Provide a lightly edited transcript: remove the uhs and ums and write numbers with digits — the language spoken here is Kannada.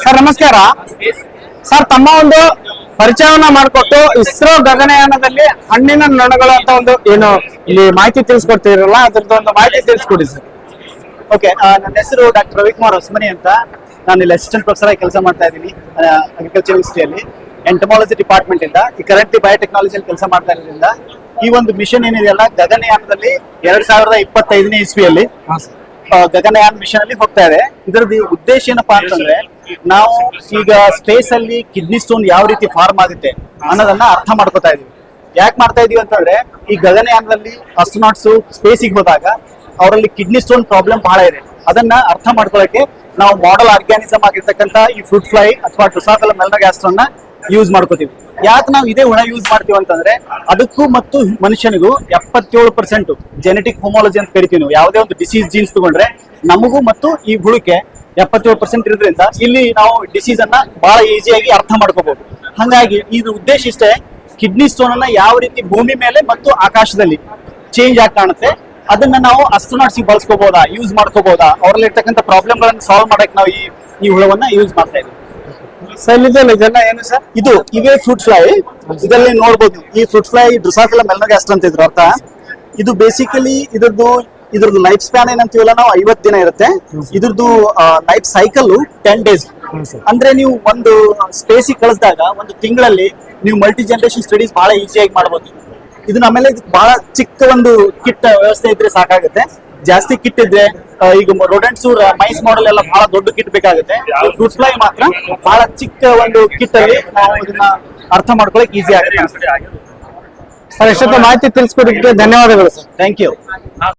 ಸರ್ ನಮಸ್ಕಾರ ಸರ್, ತಮ್ಮ ಒಂದು ಪರಿಚಯವನ್ನ ಮಾಡಿಕೊಟ್ಟು ಇಸ್ರೋ ಗಗನಯಾನದಲ್ಲಿ ಹಣ್ಣಿನ ನೊಣಗಳು ಅಂತ ಒಂದು ಏನು ಇಲ್ಲಿ ಮಾಹಿತಿ ತಿಳಿಸ್ಕೊಡ್ತಿರಲ್ಲ, ಅದ್ರದ್ದು ಒಂದು ಮಾಹಿತಿ ತಿಳಿಸ್ಕೊಡಿ ಸರ್. ಓಕೆ, ನನ್ನ ಹೆಸರು ಡಾಕ್ಟರ್ ರವಿಕುಮಾರ್ ಹೊಸಮನಿ ಅಂತ. ನಾನು ಇಲ್ಲಿ ಅಸಿಸ್ಟೆಂಟ್ ಪ್ರೊಫೆಸರ್ ಆಗಿ ಕೆಲಸ ಮಾಡ್ತಾ ಇದ್ದೀನಿ ಅಗ್ರಿಕಲ್ಚರ್ ಯೂನಿವರ್ಸಿಟಿಯಲ್ಲಿ ಎಂಟಮಾಲಜಿ ಡಿಪಾರ್ಟ್ಮೆಂಟ್ ಇಂದ. ಈ ಕರೆಂಟ್ಲಿ ಬಯೋಟೆಕ್ನಾಲಜಿಯಲ್ಲಿ ಕೆಲಸ ಮಾಡ್ತಾ ಇರೋದ್ರಿಂದ ಈ ಒಂದು ಮಿಷನ್ ಏನಿದೆಯಲ್ಲ ಗಗನಯಾನದಲ್ಲಿ 2025ನೇ ಇಸ್ವಿಯಲ್ಲಿ ಗಗನಯಾನ ಮಿಷನ್ ಅಲ್ಲಿ ಹೋಗ್ತಾ ಇದೆ. ಇದರದ್ದು ಉದ್ದೇಶ ಏನಪ್ಪಾ ಅಂತಂದ್ರೆ, ನಾವು ಈಗ ಸ್ಪೇಸ್ ಅಲ್ಲಿ ಕಿಡ್ನಿ ಸ್ಟೋನ್ ಯಾವ ರೀತಿ ಫಾರ್ಮ್ ಆಗುತ್ತೆ ಅನ್ನೋದನ್ನ ಅರ್ಥ ಮಾಡ್ಕೋತಾ ಇದೀವಿ. ಯಾಕೆ ಮಾಡ್ತಾ ಇದೀವಿ ಅಂತಂದ್ರೆ, ಈ ಗಗನಯಾನದಲ್ಲಿ ಅಸ್ಟ್ರೋನಾಟ್ಸ್ ಸ್ಪೇಸಿಗೆ ಹೋದಾಗ ಅವರಲ್ಲಿ ಕಿಡ್ನಿ ಸ್ಟೋನ್ ಪ್ರಾಬ್ಲಮ್ ಬಹಳ ಇದೆ. ಅದನ್ನ ಅರ್ಥ ಮಾಡ್ಕೊಳ್ಳೋಕೆ ನಾವು ಮಾಡೆಲ್ ಆರ್ಗ್ಯಾನಿಸಮ್ ಆಗಿರ್ತಕ್ಕಂಥ ಈ ಫ್ರೂಟ್ ಫ್ಲೈ ಅಥವಾ ಡ್ರೋಸೋಫಿಲಾ ಮೆಲನೋಗ್ಯಾಸ್ಟ್ರಾನ್ನ ಯೂಸ್ ಮಾಡ್ಕೋತೀವಿ. ಯಾಕೆ ನಾವು ಇದೇ ಹುಳ ಯೂಸ್ ಮಾಡ್ತೀವಿ ಅಂತಂದ್ರೆ, ಅದಕ್ಕೂ ಮತ್ತು ಮನುಷ್ಯನಿಗೂ 77% ಜೆನೆಟಿಕ್ ಹೋಮೋಲಜಿ ಅಂತ ಕರಿತೀವಿ. ನಾವು ಯಾವುದೇ ಒಂದು ಡಿಸೀಸ್ ಜೀನ್ಸ್ ತಗೊಂಡ್ರೆ ನಮಗೂ ಮತ್ತು ಈ ಹುಳಕ್ಕೆ 77% ಇರೋದ್ರಿಂದ ಇಲ್ಲಿ ನಾವು ಡಿಸೀಸ್ ಅನ್ನ ಬಹಳ ಈಸಿಯಾಗಿ ಅರ್ಥ ಮಾಡ್ಕೋಬಹುದು. ಹಾಗಾಗಿ ಇದು ಉದ್ದೇಶ ಇಷ್ಟೇ, ಕಿಡ್ನಿ ಸ್ಟೋನ್ ಅನ್ನ ಯಾವ ರೀತಿ ಭೂಮಿ ಮೇಲೆ ಮತ್ತು ಆಕಾಶದಲ್ಲಿ ಚೇಂಜ್ ಆಗಿ ಕಾಣುತ್ತೆ ಅದನ್ನ ನಾವು ಅಸ್ಟ್ರೋನಾಟ್ಸ್ ಬಳಸ್ಕೋಬಹುದಾ, ಯೂಸ್ ಮಾಡ್ಕೋಬಹುದಾ, ಅವರಲ್ಲಿ ಇರ್ತಕ್ಕಂಥ ಪ್ರಾಬ್ಲಮ್ ಗಳನ್ನ ಸಾಲ್ವ್ ಮಾಡಕ್ಕೆ ನಾವು ಈ ಹುಳವನ್ನ ಯೂಸ್ ಮಾಡ್ತಾ ಇದ್ದೀವಿ. ಸರ್ ಇದೆಲ್ಲ ಏನು ಸರ್? ಇವೇ ಫ್ರೂಟ್ ಫ್ಲೈ. ಇದರಲ್ಲಿ ನೋಡ್ಬೋದು, ಈ ಫ್ರೂಟ್ ಫ್ಲೈ ಡ್ರೋಸೋಫಿಲಾ ಮೆಲನೋಗ್ಯಾಸ್ಟ್ರಾ ಅಂತ ಇದ್ರ ಅರ್ಥ. ಇದು ಬೇಸಿಕಲಿ ಇದ್ರದ್ದು ಲೈಫ್ ಸ್ಪ್ಯಾನ್ ಏನಂತೀವಲ್ಲ ನಾವು 50 ದಿನ ಇರುತ್ತೆ. ಇದ್ರದ್ದು ಲೈಫ್ ಸೈಕಲ್ 10 days. ಅಂದ್ರೆ ನೀವು ಒಂದು ಸ್ಪೇಸಿಗೆ ಕಳಿಸಿದಾಗ ಒಂದು ತಿಂಗಳಲ್ಲಿ ನೀವು ಮಲ್ಟಿ ಜನರೇಷನ್ ಸ್ಟಡೀಸ್ ಬಹಳ ಈಸಿಯಾಗಿ ಮಾಡ್ಬೋದು. ಇದನ್ನ ಆಮೇಲೆ ಬಹಳ ಚಿಕ್ಕ ಒಂದು ಕಿಟ್ ವ್ಯವಸ್ಥೆ ಇದ್ರೆ ಸಾಕಾಗುತ್ತೆ. ಜಾಸ್ತಿ ಕಿಟ್ ಇದ್ರೆ ಈಗ ರೋಡೆಂಟ್ಸ್ ಮೈಸ್ ಮಾಡೆಲ್ ಎಲ್ಲ ಬಹಳ ದೊಡ್ಡ ಕಿಟ್ ಬೇಕಾಗುತ್ತೆ. ಫ್ರೂಟ್ ಫ್ಲೈ ಮಾತ್ರ ಬಹಳ ಚಿಕ್ಕ ಒಂದು ಕಿಟ್ ಅಲ್ಲಿ ನಾವು ಇದನ್ನ ಅರ್ಥ ಮಾಡ್ಕೊಳಕ್ ಈಸಿ ಆಗುತ್ತೆ. ಸರ್, ಎಷ್ಟೊತ್ತು ಮಾಹಿತಿ ತಿಳಿಸ್ಕೊಡೋದಕ್ಕೆ ಧನ್ಯವಾದಗಳು ಸರ್. Thank you.